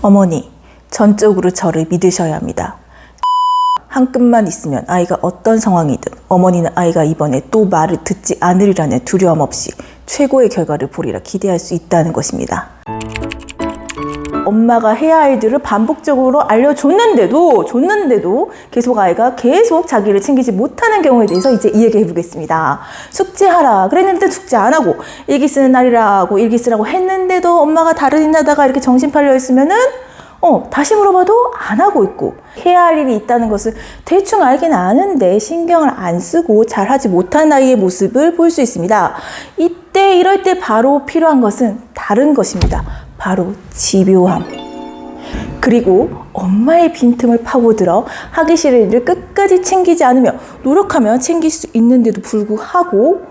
어머니, 전적으로 저를 믿으셔야 합니다. 한 끗만 있으면 아이가 어떤 상황이든 어머니는 아이가 이번에 또 말을 듣지 않으리라는 두려움 없이 최고의 결과를 보리라 기대할 수 있다는 것입니다. 엄마가 해야 할 일들을 반복적으로 알려줬는데도 계속 아이가 계속 자기를 챙기지 못하는 경우에 대해서 이제 이야기해 보겠습니다. 숙제하라 그랬는데 숙제 안 하고, 일기 쓰는 날이라고 일기 쓰라고 했는데도 엄마가 다른 일 하다가 이렇게 정신 팔려 있으면은 다시 물어봐도 안 하고 있고, 해야 할 일이 있다는 것을 대충 알긴 아는데 신경을 안 쓰고 잘하지 못한 아이의 모습을 볼 수 있습니다. 이럴 때 바로 필요한 것은 다른 것입니다. 바로 집요함. 그리고 엄마의 빈틈을 파고들어 하기 싫은 일을 끝까지 챙기지 않으며 노력하면 챙길 수 있는데도 불구하고,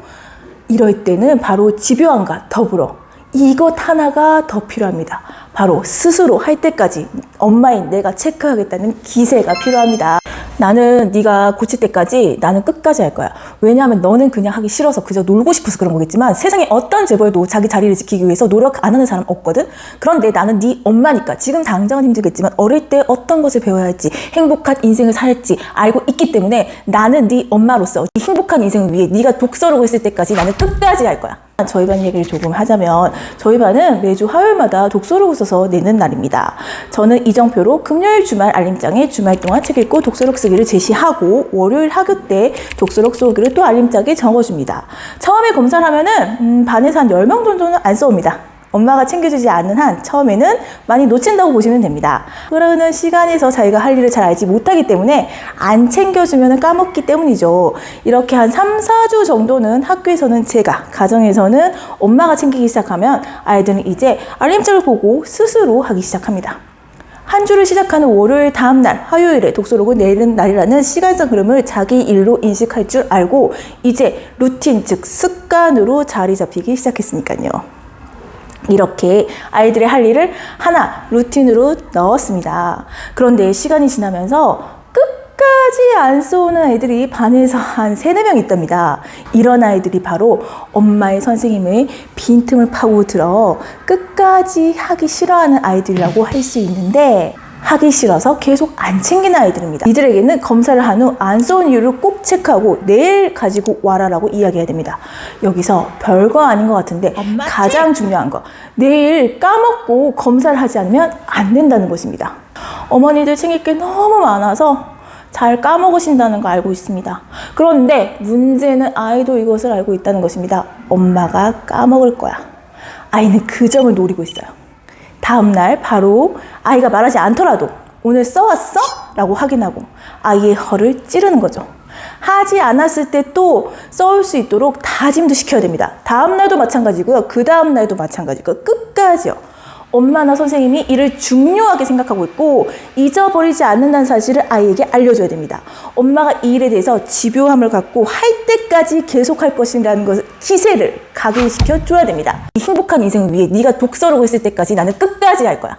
이럴 때는 바로 집요함과 더불어 이것 하나가 더 필요합니다. 바로 스스로 할 때까지 엄마인 내가 체크하겠다는 기세가 필요합니다. 나는 네가 고칠 때까지 나는 끝까지 할 거야. 왜냐하면 너는 그냥 하기 싫어서 그저 놀고 싶어서 그런 거겠지만 세상에 어떤 재벌도 자기 자리를 지키기 위해서 노력 안 하는 사람 없거든. 그런데 나는 네 엄마니까 지금 당장은 힘들겠지만 어릴 때 어떤 것을 배워야 할지, 행복한 인생을 살지 알고 있기 때문에 나는 네 엄마로서 행복한 인생을 위해 네가 독서록을 쓸 때까지 나는 끝까지 할 거야. 저희 반 얘기를 조금 하자면, 저희 반은 매주 화요일마다 독서록을 써서 내는 날입니다. 저는 이정표로 금요일 주말 알림장에 주말 동안 책 읽고 독서록 쓰기를 제시하고, 월요일 학교 때 독서록 쏘기를 또 알림장에 적어줍니다. 처음에 검사를 하면은 반에서 한 10명 정도는 안 써옵니다. 엄마가 챙겨주지 않는 한 처음에는 많이 놓친다고 보시면 됩니다. 그러는 시간에서 자기가 할 일을 잘 알지 못하기 때문에 안 챙겨주면 까먹기 때문이죠. 이렇게 한 3, 4주 정도는 학교에서는 제가, 가정에서는 엄마가 챙기기 시작하면 아이들은 이제 알림장을 보고 스스로 하기 시작합니다. 한 주를 시작하는 월요일 다음날 화요일에 독서록을 내는 날이라는 시간적 흐름을 자기 일로 인식할 줄 알고 이제 루틴, 즉 습관으로 자리 잡히기 시작했으니까요. 이렇게 아이들의 할 일을 하나 루틴으로 넣었습니다. 그런데 시간이 지나면서 끝까지 안 써오는 아이들이 반에서 한 3, 4명 있답니다. 이런 아이들이 바로 엄마의 선생님의 빈틈을 파고들어 끝까지 하기 싫어하는 아이들이라고 할 수 있는데, 하기 싫어서 계속 안 챙기는 아이들입니다. 이들에게는 검사를 한 후 안 써온 이유를 꼭 체크하고 내일 가지고 와라라고 이야기해야 됩니다. 여기서 별거 아닌 것 같은데 가장 중요한 거, 내일 까먹고 검사를 하지 않으면 안 된다는 것입니다. 어머니들 챙길 게 너무 많아서 잘 까먹으신다는 거 알고 있습니다. 그런데 문제는 아이도 이것을 알고 있다는 것입니다. 엄마가 까먹을 거야. 아이는 그 점을 노리고 있어요. 다음날 바로 아이가 말하지 않더라도 오늘 써왔어? 라고 확인하고 아이의 허를 찌르는 거죠. 하지 않았을 때 또 써올 수 있도록 다짐도 시켜야 됩니다. 다음날도 마찬가지고요. 그 다음날도 마찬가지고 끝까지요. 엄마나 선생님이 이를 중요하게 생각하고 있고 잊어버리지 않는다는 사실을 아이에게 알려줘야 됩니다. 엄마가 이 일에 대해서 집요함을 갖고 할 때까지 계속할 것이라는 것을 기세를 각인시켜줘야 됩니다. 행복한 인생을 위해 네가 독서록을 쓸 때까지 나는 끝까지 할 거야.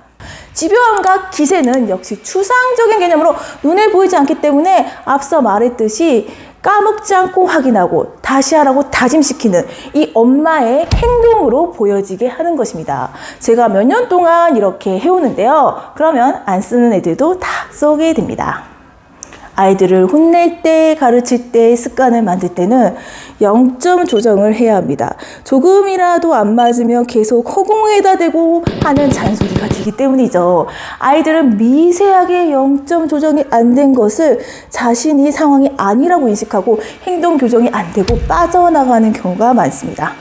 집요함과 기세는 역시 추상적인 개념으로 눈에 보이지 않기 때문에 앞서 말했듯이 까먹지 않고 확인하고 다시 하라고 다짐시키는 이 엄마의 행동으로 보여지게 하는 것입니다. 제가 몇 년 동안 이렇게 해오는데요. 그러면 안 쓰는 애들도 다 쏘게 됩니다. 아이들을 혼낼 때, 가르칠 때, 습관을 만들 때는 0점 조정을 해야 합니다. 조금이라도 안 맞으면 계속 허공에다 대고 하는 잔소리가 되기 때문이죠. 아이들은 미세하게 0점 조정이 안 된 것을 자신이 상황이 아니라고 인식하고 행동 교정이 안 되고 빠져나가는 경우가 많습니다.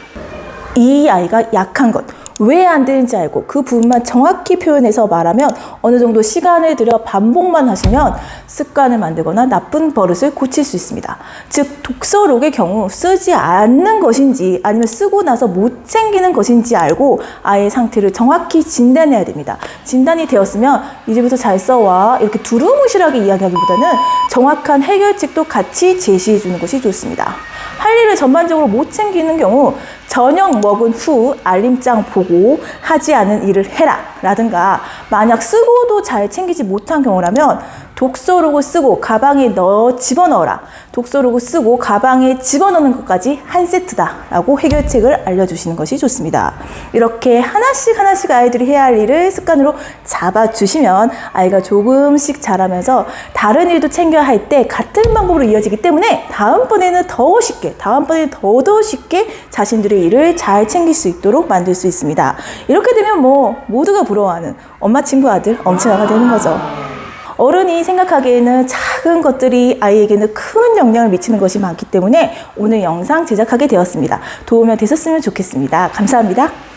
이 아이가 약한 것, 왜 안 되는지 알고 그 부분만 정확히 표현해서 말하면 어느 정도 시간을 들여 반복만 하시면 습관을 만들거나 나쁜 버릇을 고칠 수 있습니다. 즉 독서록의 경우 쓰지 않는 것인지 아니면 쓰고 나서 못 챙기는 것인지 알고 아이의 상태를 정확히 진단해야 됩니다. 진단이 되었으면 이제부터 잘 써와 이렇게 두루뭉실하게 이야기하기보다는 정확한 해결책도 같이 제시해 주는 것이 좋습니다. 할 일을 전반적으로 못 챙기는 경우 저녁 먹은 후 알림장 보고 하지 않은 일을 해라 라든가, 만약 쓰고도 잘 챙기지 못한 경우라면 독서록을 쓰고 가방에 집어넣어라. 독서록을 쓰고 가방에 집어넣는 것까지 한 세트다라고 해결책을 알려주시는 것이 좋습니다. 이렇게 하나씩 아이들이 해야 할 일을 습관으로 잡아주시면 아이가 조금씩 자라면서 다른 일도 챙겨야 할 때 같은 방법으로 이어지기 때문에 다음번에는 더 쉽게 자신들의 일을 잘 챙길 수 있도록 만들 수 있습니다. 이렇게 되면 모두가 부러워하는 엄마 친구 아들 엄친아가 되는 거죠. 어른이 생각하기에는 작은 것들이 아이에게는 큰 영향을 미치는 것이 많기 때문에 오늘 영상 제작하게 되었습니다. 도움이 되셨으면 좋겠습니다. 감사합니다.